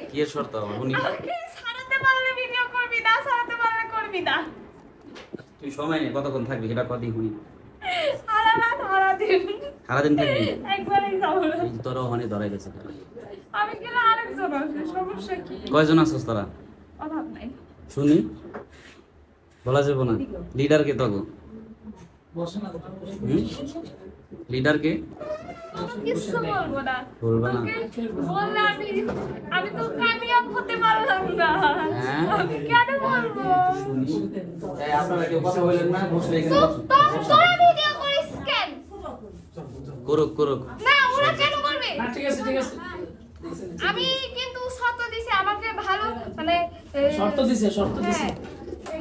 কি এর শর্ত উনি আমাকে ছাড়াতে পারলে ভিডিও করবি না, ছাড়াতে পারলে করবি না। তুই সময় নেই কতক্ষণ থাকবি সেটা কতই শুনি। সারা রাত সারাদিন সারাদিন থাকবি একবারই যাবো না। এই তোর ওখানে ধরাই গেছে। আমি গেলে আরেকজন আসবে, সমস্যা কি? কয়জন আছিস তোরা অভাব নাই। শুনি বলা যাবে না। লিডার কে তখন লিডার কে কিছু বলবো না, বলবে না। তোকে বললে আমি তো কামিয়াব হতে পারলাম না। হ্যাঁ? আমি কেন বলবো? শুনি এই আপনারা কেউ কথা বলেন না, বসলে এখানে চুপ, তোরা ভিডিও করিস কেন? করুক করুক। না, ওরা কেন করবে? ঠিক আছে ঠিক আছে আমি কিন্তু শর্ত দিছি আমাকে ভালো, মানে শর্ত দিছে হ্যাঁ,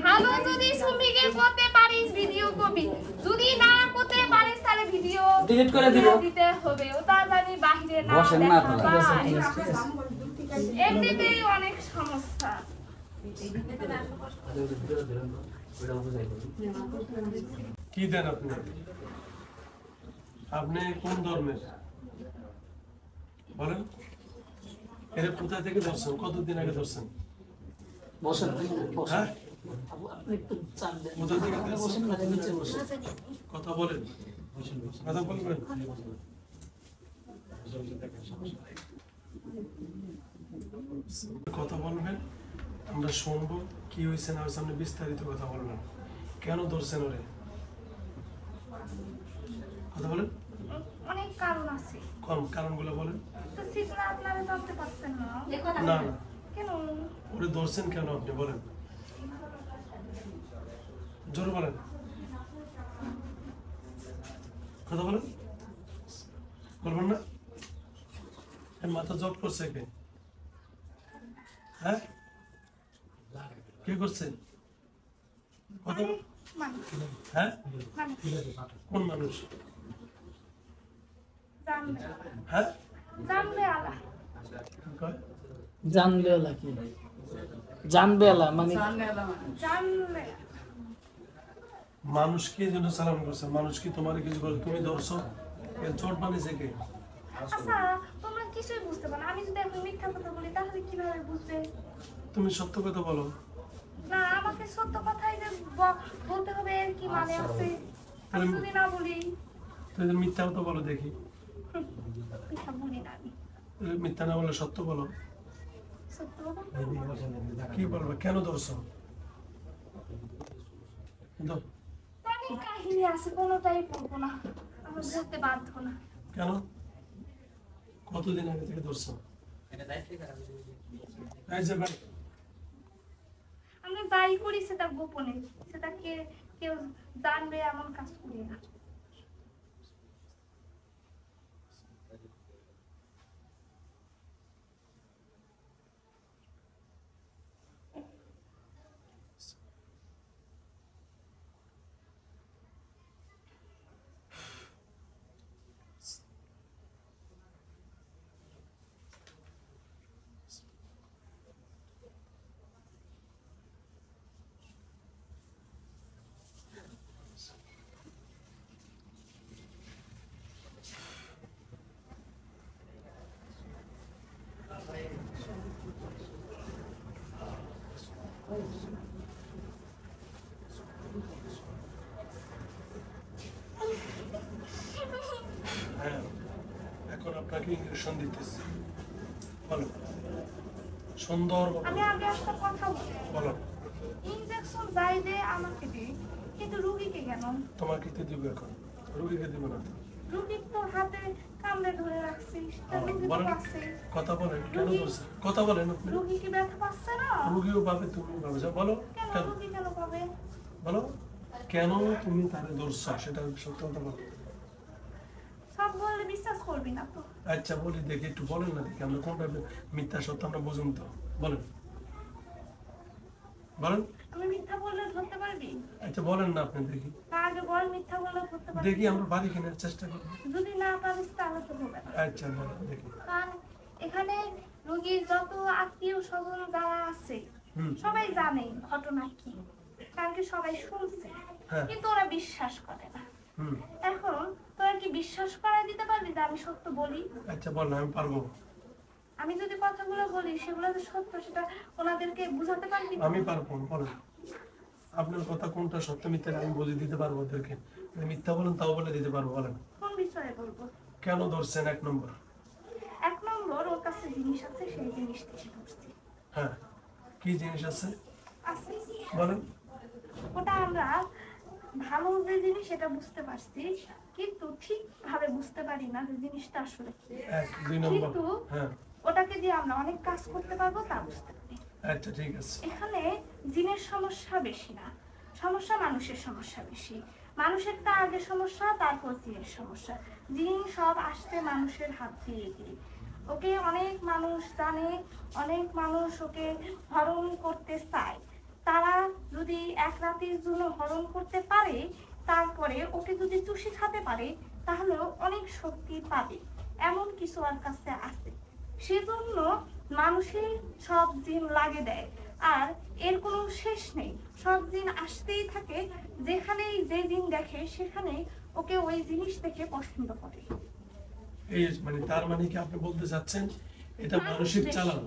ভালো যদি সুমিকে করতে পারিস ভিডিও করবি, যদি না করতে পারিস তাহলে ভিডিও ডিলিট করে দিব। দিতে হবে। ওটা জানি বাহিরে না বসেন না দেখা আপনারা। পায়। এমনিতেই অনেক সমস্যা। কি দেন আপনি? আপনি কোন ধর্মের বলেন? এর কোথা থেকে ধরছেন? কতদিন আগে ধরছেন? বসেন হ্যাঁ, আপনি একটু চান দেন কোথা থেকে বসেন ধরছেন? না নিচে বসেন কথা বলেন, কথা বলবেন। কথা বলবেন, আমরা শুনবো কি হয়েছে না হয়েছে। আপনি বিস্তারিত কথা বলবেন। কেন ধরছেন ওরে? কথা বলেন, অনেক কারণ আছে, কারণগুলো বলেন। তো সেগুলো আপনারা জানতে পারছেন না। না না, কেন? ওরে ধরছেন কেন আপনি বলেন, জোর বলেন, কথা বলেন, বলবেন না? এর মাথা জট করছে কে? হ্যাঁ, কে করছে? কথা বল। মানুষ, হ্যাঁ, মানুষ কোন মানুষ? জানবে, হ্যাঁ, জানবে আলা। কি কয়? জানবে আলা কি জানবে আলা মানে জানলে মানুষ কি জন্য সালাম করছে? মানুষ কি তোমার কিছু করে? তুমি ধরছো? এর চোট বানিয়েছে কে? আচ্ছা, তোমরা কিছুই বুঝতে পারো না। আমি যদি এখন মিথ্যা কথা বলি তাহলে কিভাবে বুঝবে? তুমি সত্য কথা বলো। না, আমাকে সত্য কথাই যে বলতে হবে এর কি মানে আছে? আমি যদি না বলি, তুমি মিথ্যা কথা বলো দেখি। মিথ্যা বলি না আমি। মিথ্যা না বলে সত্য বলো। সত্য বলবো? কি বলবে? কেন ধরছো? অনেক কাহিনী আছে, কোনোটাই বলবো না। আমি বলতে বাধ্য না। কেন? কতদিন আগে থেকে ধরছো? এই যে ভাই, আমি যাই করি সেটা গোপনে, সেটা কেউ জানবে এমন কাজ করি না। হ্যাঁ, এখন আপনাকে ইঞ্জেকশন দিতেছি। বলো, সুন্দর আমি আগে একটা কথা বলি, বলো। ইনজেকশন যাই দে আমাকে দে, কিন্তু রুগীকে কেন? তোমাকে তো দিব এখন, রুগীকে দিব না। রুগীর তো হাতে কামড়ে ধরে রাখছিস, তা রুগী তো বলেন, পাচ্ছে। কথা বলেন, কেন ধরছে? কথা বলেন আপনি। রুগী কি ব্যথা পাচ্ছে না? রুগীও পাবে, তুমিও পাবে। যা বলো, কেন কেন রুগী কেন পাবে? বলো, কেন তুমি তারে ধরছো? সেটা সত্য কথা বলো। সব বললে বিশ্বাস করবি না তো। আচ্ছা বলি দেখি, একটু বলেন না দেখি, আমরা কোনটা মিথ্যা সত্য আমরা বুঝুন তো। বলেন, বলেন। আমি মিথ্যা বললে ধরতে পারবি? আচ্ছা বলেন না আপনি দেখি। না, আগে বল মিথ্যা বললে ধরতে পারবি? দেখি আমরা বাড়ি কেনার চেষ্টা করি। যদি না পারিস তাহলে তো হবে না। আচ্ছা বলেন দেখি। কারণ এখানে রোগীর যত আত্মীয় স্বজন যারা আছে হুম। সবাই জানে ঘটনা কি, কারণ কি সবাই শুনছে, হ্যাঁ। কিন্তু ওরা বিশ্বাস করে না। হুম। এখন তোরা কি বিশ্বাস করাই দিতে পারবি যে আমি সত্য বলি? আচ্ছা বলেন, আমি পারবো। আমি যদি কথাগুলো বলি সেগুলো যে সত্য সেটা ওনাদেরকে বুঝাতে পারবি না? আমি পারবো, বলেন আপনার কথা কোনটা সত্য মিথ্যা আমি বলে দিতে পারবো ওদেরকে। মিথ্যা বলেন তাও বলে দিতে পারবো, বলেন কোন বিষয়ে বলবো? কেন ধরছেন 1 নম্বর? 1 নম্বর, ওর কাছে জিনিস আছে, সেই জিনিস থেকে ধরছি। হ্যাঁ, কি জিনিস আছে আছে, বলেন। ওটা আমরা ভালো যে জিনিস সেটা বুঝতে পারছি, কিন্তু ঠিকভাবে বুঝতে পারি না যে জিনিসটা আসলে কি। 1 2 নম্বর। কিন্তু হ্যাঁ, ওটাকে দিয়ে আমরা অনেক কাজ করতে পারবো তা বুঝতে পারি। আচ্ছা ঠিক আছে। এখানে জিনের সমস্যা বেশি না, সমস্যা মানুষের সমস্যা বেশি। মানুষেরটা আগে সমস্যা, তারপর জিনের সমস্যা। জিন সব আসছে মানুষের হাত দিয়ে দিয়ে। ওকে অনেক মানুষ জানে, অনেক মানুষ ওকে হরণ করতে চায়। তারা যদি 1 রাতের জন্য হরণ করতে পারে, তারপরে ওকে যদি চুষে খেতে পারে, তাহলেও অনেক শক্তি পাবে। এমন কিছু ওর কাছে আছে। সেজন্য মানুষের সব জিন লাগে দেয়, আর এর কোনো শেষ নেই। সব জিন আসতেই থাকে, যেখানেই যে জিন দেখে সেখানেই ওকে ওই জিনিস দেখে পছন্দ করে। এই মানে তার মানে কি আপনি বলতে চাচ্ছেন এটা মানুষ মানসিক বেশি। চালান?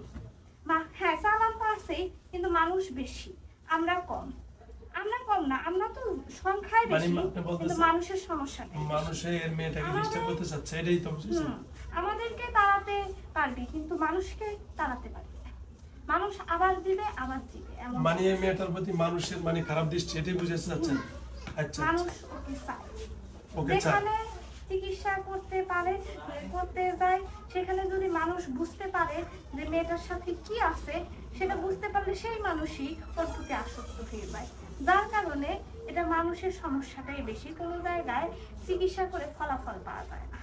হ্যাঁ, চালান তো আছেই, কিন্তু মানুষ বেশি, আমরা কম। আমরা কম না, আমরা তো সংখ্যায় মানে বেশি, আপনি বলতেছেন কিন্তু মানুষের সমস্যা নেই। মানুষের এর মেয়েটাকে আমাদের- ডিস্টার্ব করতে চাচ্ছে, এটাই তো বুঝছেন? আমাদেরকে তাড়াতে পারবি, কিন্তু মানুষকে তাড়াতে পারবি না। মানুষ আবার দিবে, আবার দিবে, এমন মানে এই মেয়েটার প্রতি মানুষের মানে খারাপ দৃষ্টি, এটাই বুঝাতে চাচ্ছেন? আচ্ছা মানুষ ওকে চায়। ওকে চাই। যেখানে চিকিৎসা করতে পারে, করতে যায়, সেখানে যদি মানুষ বুঝতে পারে যে মেয়েটার সাথে কি আছে, সেটা বুঝতে পারলে সেই মানুষই ওর প্রতি আসক্ত হয়ে যায়। যার কারণে এটা মানুষের সমস্যাটাই বেশি। কোনো জায়গায় চিকিৎসা করে ফলাফল পাওয়া যায় না,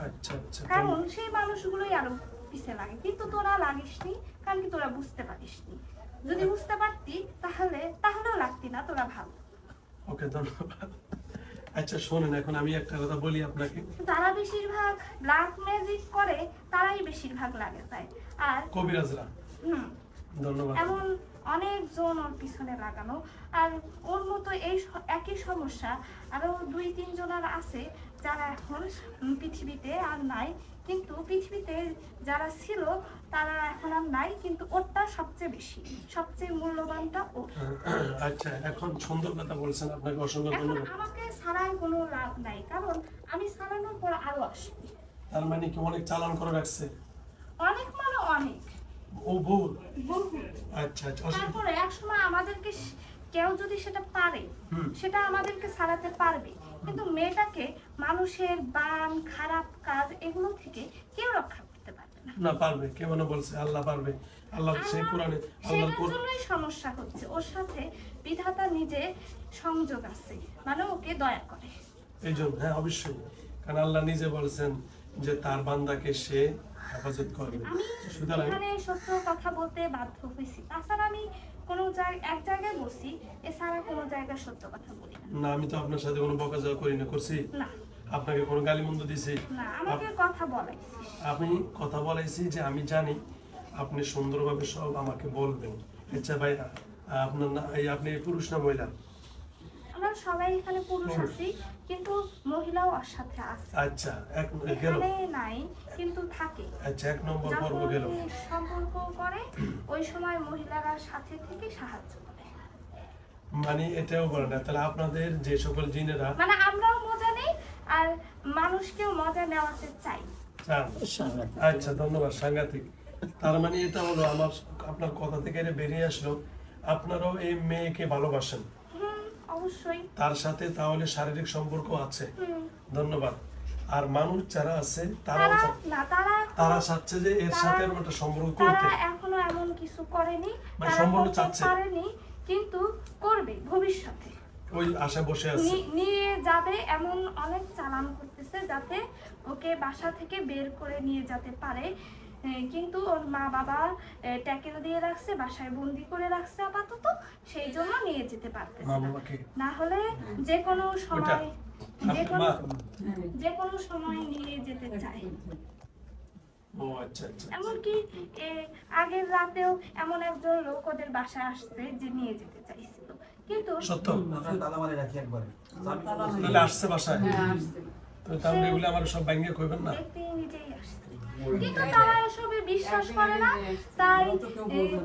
আচ্ছা আচ্ছা। কারণ সেই মানুষগুলোই আরো পিছে লাগে। কিন্তু তোরা লাগিসনি, কারণ কি তোরা বুঝতে পারিসনি। যদি বুঝতে পারতি তাহলেও লাগতি না, তোরা ভালো। ওকে, ধন্যবাদ। আচ্ছা শোনেন, এখন আমি একটা কথা বলি আপনাকে। যারা বেশিরভাগ ব্ল্যাক ম্যাজিক করে তারাই বেশিরভাগ লাগে যায়। আর কবিরাজরা। ধন্যবাদ। এমন অনেকজন ওর পিছনে লাগানো। আর ওর মতো এই একই সমস্যা আরো 2-3 জনের আছে, যারা এখন পৃথিবীতে আর নাই। কিন্তু পৃথিবীতে যারা ছিল তারা এখন আর নাই, কিন্তু ওরটা সবচেয়ে বেশি, সবচেয়ে মূল্যবানটা ওর। আচ্ছা, এখন সুন্দর কথা বলছেন, আপনাকে অসংখ্য এখন ধন্যবাদ। আমাকে ছাড়াই কোনো লাভ নাই, কারণ আমি ছাড়ানোর পর আরো আসবে। তার মানে কি অনেক চালান করে রাখছে? অনেক মানে অনেক, ও ভুল। বহু। আচ্ছা আচ্ছা, অসংখ্য- তারপরে একসময় আমাদেরকে কেউ যদি সেটা পারে, হুম। সেটা আমাদেরকে ছাড়াতে পারবে, কিন্তু মেয়েটাকে মানুষের বান, খারাপ কাজ এগুলো থেকে কেউ রক্ষা করতে পারবে না। না পারবে, কে মনে বলছে? আল্লাহ পারবে। আল্লাহ সেই কোরআনে, আল্লাহর সেটার জন্যই সমস্যা হচ্ছে। ওর সাথে বিধাতা নিজে সংযোগ আছে, মানে ওকে দয়া করে। এই জন্য, হ্যাঁ অবশ্যই, কারণ আল্লাহ নিজে বলছেন যে তার বান্দাকে সে হেফাজত করবে। আমি সুতরাং এখানে সত্য কথা বলতে বাধ্য হয়েছি, তাছাড়া আমি কোনো এক জায়গায় বসি, এছাড়া কোনো জায়গায় সত্য কথা বলি না। না, আমি তো আপনার সাথে কোনো বকাঝকা করি না, করছি? না আপনাকে কোনো গালিমন্দ দিছি? না, আমাকে কথা বলাইছিস। আমি কথা বলাইছি যে আমি জানি আপনি সুন্দরভাবে সব আমাকে বলবেন। আচ্ছা ভাই, আপনার না আপনি পুরুষ না মহিলা? আমরা সবাই এখানে পুরুষ আছি, কিন্তু মহিলাও ওর সাথে আছে। আচ্ছা, এক গেল। এখানে নাই, কিন্তু থাকে। আচ্ছা, 1 নম্বর পর্ব যখন গেল। সম্পর্ক করে ওই সময় মহিলারা সাথে থেকে সাহায্য করে। মানে এটাও বলে না, তাহলে আপনাদের যে সকল জিনেরা মানে আমরাও মজা নেই, আর মানুষকেও মজা নেওয়াতে চাই। চান। সাংঘাতিক। আচ্ছা, ধন্যবাদ, সাংঘাতিক। তার মানে এটা হলো আপনার কথা থেকে এটা বেরিয়ে আসলো আপনারাও এই মেয়েকে ভালোবাসেন, অবশ্যই। তার সাথে তাহলে শারীরিক সম্পর্ক আছে। হুম। ধন্যবাদ। আর মানুষ যারা আছে তারা না, তারা চাচ্ছে যে এর সাথে এরকম একটা সম্পর্ক করতে। তারা এখনো এমন কিছু করেনি, মানে তারা সম্পূর্ণ করতে চাচ্ছে। পারেনি, কিন্তু করবে ভবিষ্যতে। ওই আশায় বসে আছে। নিয়ে যাবে, এমন অনেক চালান করতেছে যাতে ওকে বাসা থেকে বের করে নিয়ে যেতে পারে। কিন্তু ওর মা বাবা ট্যাকেল দিয়ে রাখছে, বাসায় বন্দি করে রাখছে আপাতত, সেই জন্য নিয়ে যেতে পারতেছে মা না। বাবাকে না হলে যে কোনো সময় মা- যে কোনো সময় নিয়ে যেতে চায়। ও আচ্ছা আচ্ছা। এমনকি আগের রাতেও এমন একজন লোক ওদের বাসায় আসছে যে নিয়ে যেতে চাইছিল, কিন্তু সত্য? তালা মারে রাখি একবারে। তাহলে আসছে বাসায়? তো তাহলে এগুলো আমার সব ব্যাঙ্গে কইবেন না? ব্যক্তি নিজেই আসছে। কিন্তু তারা এসবে বিশ্বাস করে না।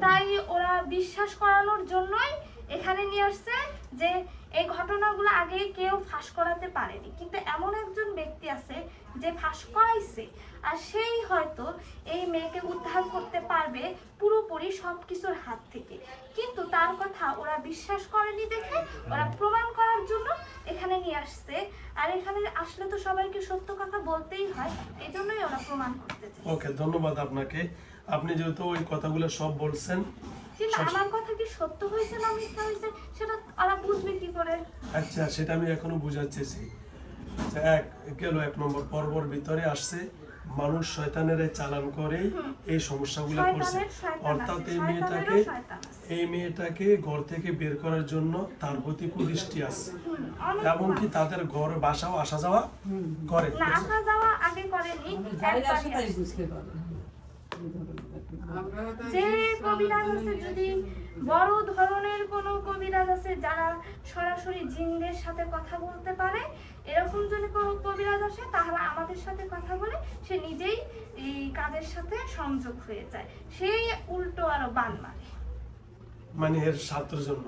তাই ওরা বিশ্বাস করানোর জন্যই এখানে নিয়ে আসছে যে এই ঘটনাগুলো আগে কেউ ফাঁস করাতে পারেনি, কিন্তু এমন একজন ব্যক্তি আছে যে ফাঁস করাইছে, আর সেই হয়তো এই মেয়েকে উদ্ধার করতে পারবে পুরোপুরি সবকিছুর হাত থেকে। কিন্তু তার কথা ওরা বিশ্বাস করেনি দেখে ওরা প্রমাণ করার জন্য এখানে নিয়ে আসছে। আর এখানে আসলে তো সবাইকে সত্য কথা বলতেই হয়, এই জন্যই ওরা প্রমাণ করতে চায়। ওকে, ধন্যবাদ আপনাকে। আপনি যেহেতু ওই কথাগুলো সব বলছেন, কিন্তু আমার কথা কি সত্য হয়েছে না মিথ্যা হয়েছে সেটা ওরা বুঝবে কি করে? আচ্ছা সেটা আমি এখনো বুঝাচ্ছি। এক নম্বর পর্বর ভিতরে আসছে মানুষ শয়তানের চালান করে এই সমস্যাগুলো করছে, অর্থাৎ এই মেয়েটাকে ঘর থেকে বের করার জন্য তার প্রতি কুদৃষ্টি আছে, এবং কি তাদের ঘর বাসাও আসা যাওয়া করে। না, আসা যাওয়া আগে করেনি, যে কবিরাজ আছে, যদি বড় ধরনের কোনো কবিরাজ আছে যারা সরাসরি জিনদের সাথে কথা বলতে পারে, এরকম যদি কোনো কবিরাজ আসে তাহলে আমাদের সাথে কথা বলে সে নিজেই এই কাজের সাথে সংযোগ হয়ে যায়, সেই উল্টো আরো বান মারে, মানে এর স্বার্থের জন্য।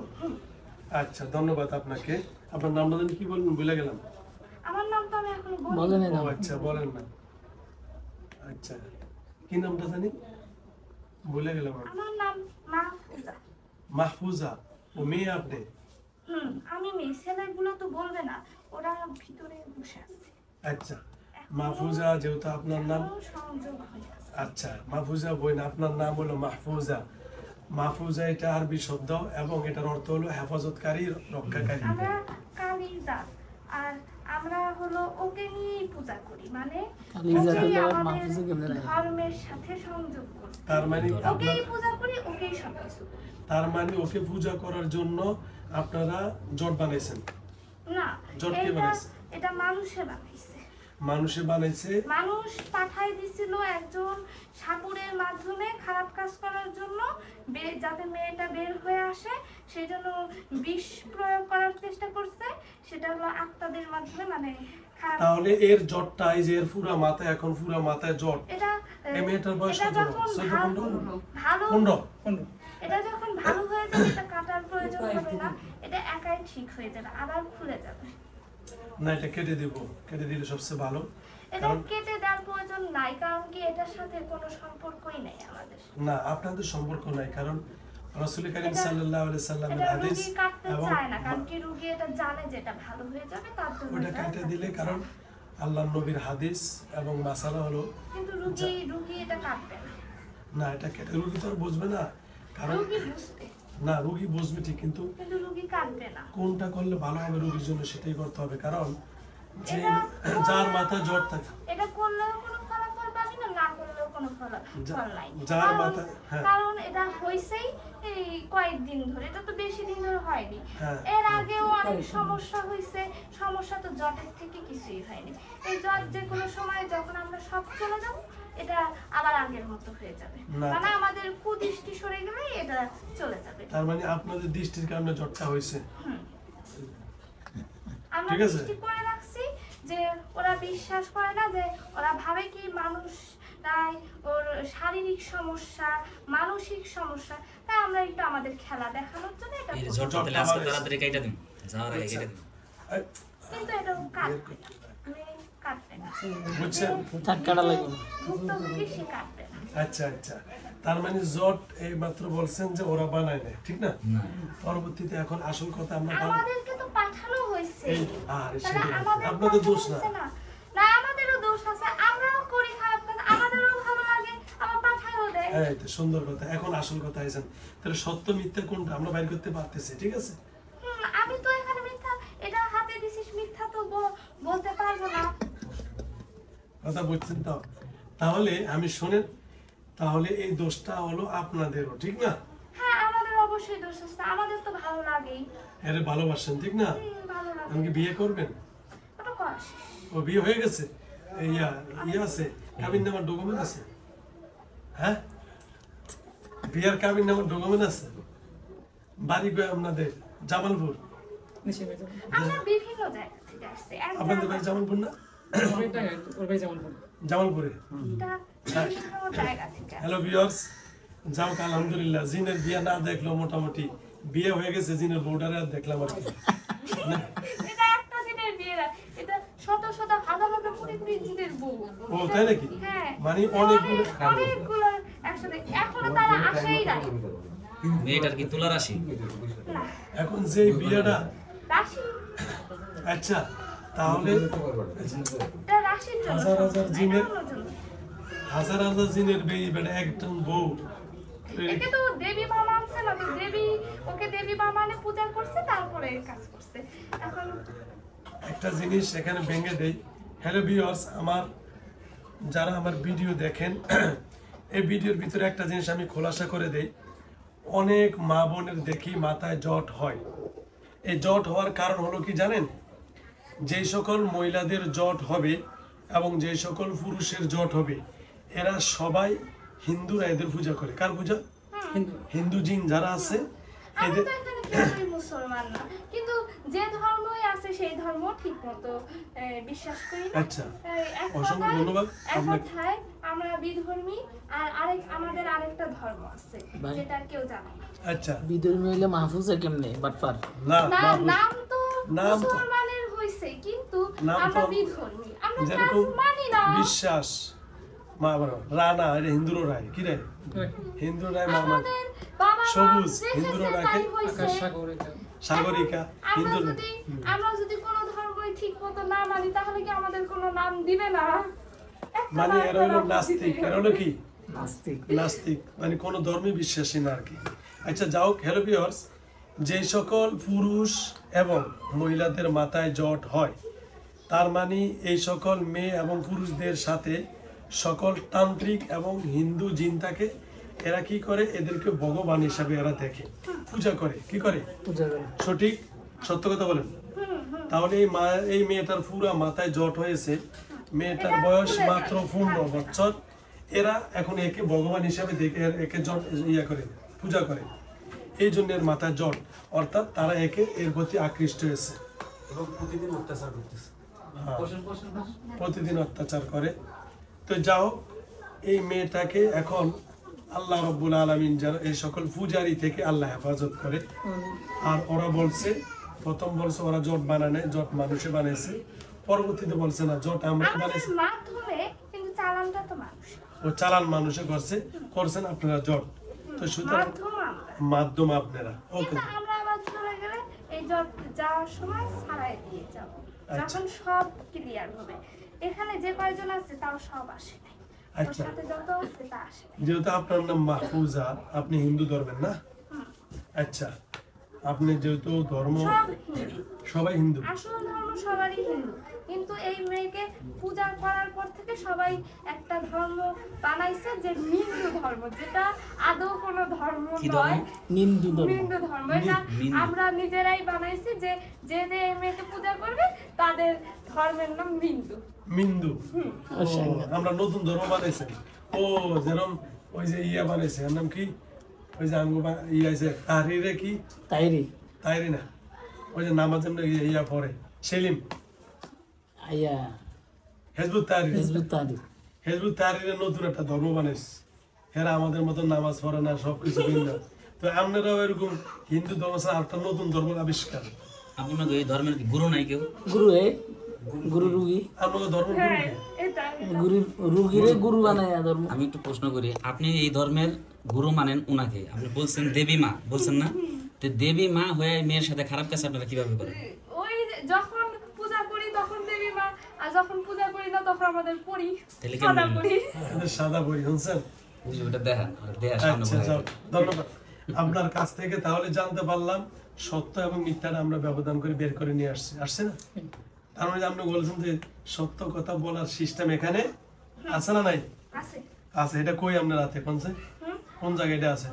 আচ্ছা ধন্যবাদ আপনাকে। আপনার নামটা জানি কি বললেন, ভুলে গেলাম। আমার নাম তো আমি এখনো বলিনি। বলেন না। আচ্ছা বলেন না। আচ্ছা কি নামটা জানি ভুলে গেলাম। আমার নাম মাহফুজা। মাহফুজা, ও মেয়ে আপনি? আমি মেয়ে, ছেলেগুলো তো বলবে না, ওরা ভিতরে বসে আছে। আচ্ছা মাহফুজা যেহেতু আপনার নাম, সংযোগ হয়ে আছে। আচ্ছা মাহফুজা বোন, আপনার নাম হলো মাহফুজা। মাহফুজা এটা আরবি শব্দ এবং এটার অর্থ হলো হেফাজতকারী, রক্ষাকারী। আমরা কালীজাত, আর আমরা হলো ওকে নিয়েই পূজা করি, মানে ওকেই আমাদের ধর্মের সাথে সংযোগ করি। তার মানে ওকেই পূজা করি, ওকেই সবকিছু করি। তার মানে ওকে পূজা করার জন্য আপনারা জট বানাইছেন? না, জট কে বানাইছে? এটা মানুষে বানাইছে। মানুষে বানাইছে? মানুষ পাঠাই দিছিল একজন সাপুরের মাধ্যমে খারাপ কাজ করার জন্য, যাতে মেয়েটা বের হয়ে আসে, সেই জন্য বিষ প্রয়োগ করার চেষ্টা করছে, সেটা হলো আত্মাদের মাধ্যমে, মানে খারাপ। তাহলে এর জটটা, এই যে এর পুরা মাথায়, এখন পুরা মাথায় জট। এটা এই মেয়েটার বয়স এটা কত? যখন 14-15? ভালো 15? এটা যখন ভালো হয়ে যাবে, এটা কাটার প্রয়োজন হবে না, এটা একাই ঠিক হয়ে যাবে, আবার খুলে যাবে। না এটা কেটে দেব, কেটে দিলে সবচেয়ে ভালো। এটা কেটে দেওয়ার প্রয়োজন নাই, কারণ কি এটার সাথে কোনো সম্পর্কই নেই আমাদের। না আপনাদের সম্পর্ক নাই, কারণ রাসূল করিম সাল্লাল্লাহু আলাইহি সাল্লামের এটা হাদিস, রোগী কাটতে এবং চায় না, কারণ কি রোগী এটা জানে যে এটা ভালো হয়ে যাবে, তার জন্য ওটা এটা কেটে দিলে, কারণ আল্লাহর নবীর হাদিস এবং মাসালা হলো, কিন্তু রোগী এটা কাটবে না। না এটা কেটে রোগী তো আর বুঝবে না, কারণ রোগী বুঝবে, না রোগী বুঝবে ঠিক, কিন্তু রোগী কাটবে না। কোনটা করলে ভালো হবে রোগীর জন্য সেটাই করতে হবে, কারণ যে এটা যার মাথা জ্বর থাকে, এটা করলেও কোনো ফলাফল পাবি না, না করলেও কোনো ফল নাই। যার মাথা, হ্যাঁ কারণ এটা হইছেই এই কয়েকদিন ধরে, এটা তো বেশি দিন ধরে হয়নি। হ্যাঁ। এর আগেও অনেক সমস্যা হয়েছে, সমস্যা তো জটের থেকে কিছুই হয়নি। এই জট যে কোনো সময় যখন আমরা সব চলে যাব, এটা আবার আগের মতো হয়ে যাবে, না। মানে আমাদের কুদৃষ্টি সরে গেলে এটা চলে যাবে। তার মানে আপনাদের দৃষ্টির কারণে জ্বরটা হয়েছে। আমরা ঠিক আছে। দৃষ্টি করে রাখছি যে ওরা বিশ্বাস করে না, যে ওরা ভাবে কি মানুষ তাই ওর শারীরিক সমস্যা, মানসিক সমস্যা, তাই আমরা একটু আমাদের খেলা দেখানোর জন্য এটা এই করি। ঝড়টা তাহলে আজকে তাড়াতাড়ি কেটে দিন, যাওয়ার আগে কেটে দিন। কিন্তু এটা কাটবে না, আমি কাটবে না, বুঝছেন? তার কাটা লাগবে না। ভুক্তভোগী সে কাটবে না। আচ্ছা আচ্ছা, তার মানে জট এই মাত্র বলছেন যে ওরা বানায় না, ঠিক না? পরবর্তীতে এখন আসল কথা আমরা আমাদেরকে তো পাঠানো হয়েছে, এই আর তাহলে সেটা আমাদের আপনাদের দোষ না। পাঠানো হয়েছে না, আমাদেরও দোষ আছে, আমরাও করি খারাপ কাজ, আমাদেরও ভালো লাগে, আমার পাঠায়ও দেয়। এই তো সুন্দর কথা। এখন আসল কথা আইছেন, তাহলে সত্য মিথ্যা কোনটা আমরা বাইর করতে পারতেছি, ঠিক আছে? আমি তো এখানে মিথ্যা, এটা হাতে দিছিস, মিথ্যা তো বলতে পারবো না। কথা বুঝছেন তো? তাহলে আমি শোনেন, তাহলে এই দোষটা হলো আপনাদেরও, ঠিক না? হ্যাঁ, আমাদের অবশ্যই দোষ আছে, আমাদের তো ভালো লাগেই। এর ভালোবাসেন, ঠিক না? ভালো লাগে, আমাকে বিয়ে করবেন? ওটা করাস। ও বিয়ে হয়ে গেছে? ইয়া আছে, কাবিন নামার ডকুমেন্ট আছে? হ্যাঁ, বিয়ের কাবিন নামার ডকুমেন্ট আছে? বাড়ি গো আপনাদের জামালপুর? আমরা বিভিন্ন জায়গা থেকে আসছি, আপনাদের বাড়ি জামালপুর না? জামালপুরে? এটা বিভিন্ন জায়গা থেকে আসে। হ্যালো ভিউয়ার্স, যাও আলহামদুলিল্লাহ জিনের বিয়ে না দেখলো মোটামুটি বিয়ে হয়ে গেছে, জিনের বউটারে আর দেখলাম আর কি। এটা একটা জিনের বিয়ে না, এটা শত শত হাজার হাজার কোটি কোটি জিনের বউ। ও তাই নাকি? হ্যাঁ, মানে অনেকগুলো অনেকগুলো একসাথে, এখনো তারা আসেই নাই। মেয়েটার কি তুলা রাশি? না, এখন যে বিয়েটা, রাশি, আচ্ছা তাহলে এটা রাশির জন্য, হাজার হাজার জিনের, এটার জন্য। হাজার হাজার জিনের বিয়ে বেটা একদম বউ একে তো দেবী মা মানছে না, তো দেবী ওকে দেবী মা মানে পূজা করছে, তারপরে এই কাজ করছে। এখন একটা জিনিস এখানে ভেঙে দেই। হ্যালো ভিউয়ার্স, যারা আমার ভিডিও দেখেন, এই ভিডিওর ভিতরে একটা জিনিস আমি খোলাসা করে দেই। অনেক মা বোনের দেখি মাথায় জট হয়। এই জট হওয়ার কারণ হলো কি জানেন? যেই সকল মহিলাদের জট হবে এবং যেই সকল পুরুষের জট হবে, এরা সবাই হিন্দুরা এদের পূজা করে। কার পূজা? হিন্দু জিন যারা আছে আমি এদের। তো এখানে কেউই মুসলমান না, কিন্তু যে ধর্মই আছে সেই ধর্ম ঠিক মতো বিশ্বাস করি না। আচ্ছা, এক অসংখ্য কথায়- ধন্যবাদ এক আপনাকে। কথায় আমরা বিধর্মী, আর আমাদের আরেকটা ধর্ম আছে ভাই। যেটা কেউ জানে না। আচ্ছা, বিধর্মী হইলে মাহফুজে কেমনে বাটপার? না নাম তো নাম তো- মুসলমানের হইছে, কিন্তু নাম আমরা তো- বিধর্মী, আমরা কাজ যেরকম মানি না। বিশ্বাস মা বড় রানা, এটা হিন্দুরও রায় কি রে? হিন্দু রায় মা মানে আমাদের বাবা মা সবুজ, রেখেছে, হিন্দুরা তাই রাখে হইছে। সাগরিকা, হিন্দু আমরা যদি কোনো ধর্মই ঠিক মতো না মানি, তাহলে কি আমাদের কোনো নাম দিবে না? একটা মানে না এরা একটা হলো নাম নাস্তিক, দিবে। এরা হলো কি নাস্তিক। নাস্তিক, মানে কোনো ধর্মে বিশ্বাসী না আর কি। আচ্ছা যাও, হ্যালো ভিউয়ার্স, যে সকল পুরুষ এবং মহিলাদের মাথায় জট হয়, তার মানে এই সকল মেয়ে এবং পুরুষদের সাথে সকল তান্ত্রিক এবং হিন্দু জিন থাকে। এরা কি করে? এদেরকে ভগবান হিসাবে এরা দেখে, পূজা করে। কি করে? পূজা করে। সঠিক, সত্য কথা বলেন। তাহলে এই মেয়েটার পুরা মাথায় জট হয়েছে, মেয়েটার বয়স মাত্র 15 বছর। এরা এখন একে ভগবান হিসাবে দেখে একে জট ইয়া করে, পূজা করে। এই জন্য এর মাথায় জট, অর্থাৎ তারা এর প্রতি আকৃষ্ট হয়েছে। এবং প্রতিদিন অত্যাচার করতেছে। হ্যাঁ, প্রতিদিন অত্যাচার করে। তো যাও, এই মেয়েটাকে এখন আল্লাহ রব্বুল আলামিন যেন এই সকল পূজারি থেকে আল্লাহ হেফাজত করে। আর ওরা বলছে, প্রথম বলছে ওরা জট বানায় নাই, জট মানুষে বানাইছে। পরবর্তীতে বলছে না, জট আমরা আমাদের বানাইছি, মাধ্যমে, কিন্তু চালানটা তো মানুষ, ও চালান মানুষে করছেন আপনারা জট। তো সুতরাং মাধ্যম আমরা। মাধ্যম আপনারা। ওকে, কিন্তু আমরা আবার চলে গেলে এই যাওয়ার সময় ছাড়াই দিয়ে যাব, আচ্ছা। যখন সব ক্লিয়ার হবে। এখানে যে কয়জন আছে তাও সব আসে নাই, ওর আচ্ছা। সাথে যত আছে তা আসে নাই। যেহেতু আপনার নাম মাহফুজা, আপনি হিন্দু ধর্মের না? আচ্ছা, আপনি যেহেতু ধর্ম, সব হিন্দু, সবাই হিন্দু। আসল ধর্ম সবারই হিন্দু, কিন্তু এই মেয়েকে পূজা করার পর থেকে সবাই একটা ধর্ম বানাইছে, যে হিন্দু ধর্ম, যেটা আদৌ কোনো ধর্ম কি ধর্ম? নয়। নিন্দু ধর্ম। হিন্দু ধর্ম, এটা হিন্দু। আমরা নিজেরাই বানাইছি, যে যে যে এই মেয়েকে পূজা করবে তাদের ধর্মের নাম হিন্দু। মিন্দু। ও, আমরা নতুন ধর্ম বানাইছে। ও যেরকম ওই যে ইয়া বানাইছে, এর নাম কি? ওই যে আঙ্গু ইয়া আছে তাহরিরে, কি তাইরি তাইরি না, ওই যে নামাজ এমনি ইয়া পড়ে, সেলিম, আইয়া Hizbut Tahrir. Hizbut Tahrir. Hizbut তাহরিরের নতুন একটা ধর্ম বানাইছে। এরা আমাদের মতো নামাজ পড়ে না, সবকিছু ভিন্ন। তো আপনারাও এরকম হিন্দু ধর্ম ছাড়া একটা নতুন ধর্ম আবিষ্কার। আপনাদের এই ধর্মের কি গুরু নাই কেউ? গুরু হে, গুরু রুগী, আপনাদের ধর্ম হ্যাঁ, গুরুকে এটা গুরু রুগীরে গুরু বানায় ধর্ম। আমি একটু প্রশ্ন করি, আপনি এই ধর্মের গুরু মানেন উনাকে, আপনি বলছেন দেবী মা, বলছেন না? তো দেবী মা হয়ে এই মেয়ের সাথে খারাপ কাজ আপনারা কিভাবে করেন? ওই যে যখন পূজা করি তখন দেবী মা, আর যখন পূজা করি না তখন আমাদের পরি, তাহলে কেমন সাদা হলো? পরি। এদের সাদা বই শুনছেন? বুঝি ওটা দেখা দেয়া সামনে আচ্ছা, বলে যাও, ধন্যবাদ। আপনার কাছ থেকে তাহলে জানতে পারলাম সত্য এবং মিথ্যাটা আমরা ব্যবধান করে বের করে নিয়ে আসছে না? তার মানে আপনি বলছেন যে সত্য কথা বলার সিস্টেম এখানে আছে না? নাই আছে। আছে। এটা কই আপনার হাতে? কোন জায়গায় এটা আছে?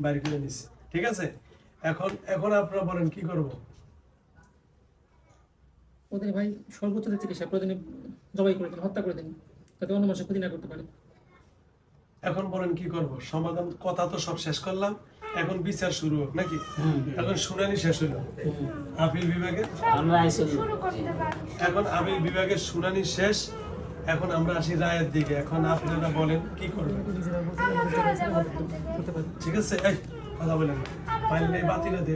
বাইরে করে নিছি, ঠিক আছে। এখন আপনারা বলেন কি করব? ওদের ভাই সর্বোচ্চ যে চিকিৎসা প্রয়োজনে জবাই করে দিন, হত্যা করে দিন, যাতে অন্য মানুষের ক্ষতি না করতে পারে। এখন বলেন কি করব? সমাধান কথা তো সব শেষ করলাম, এখন বিচার শুরু হোক নাকি? এখন শুনানি শেষ হলো আপিল বিভাগে, আমরা আইসি শুরু করতে পারি। এখন আপিল বিভাগের শুনানি শেষ। এখন আমরা আসি রায়ের দিকে। এখন আপনারা বলেন কি করবেন? আমরা চলে যাবো ওখান থেকে। ঠিক আছে, এই কথা বলেন না, বাতি না দে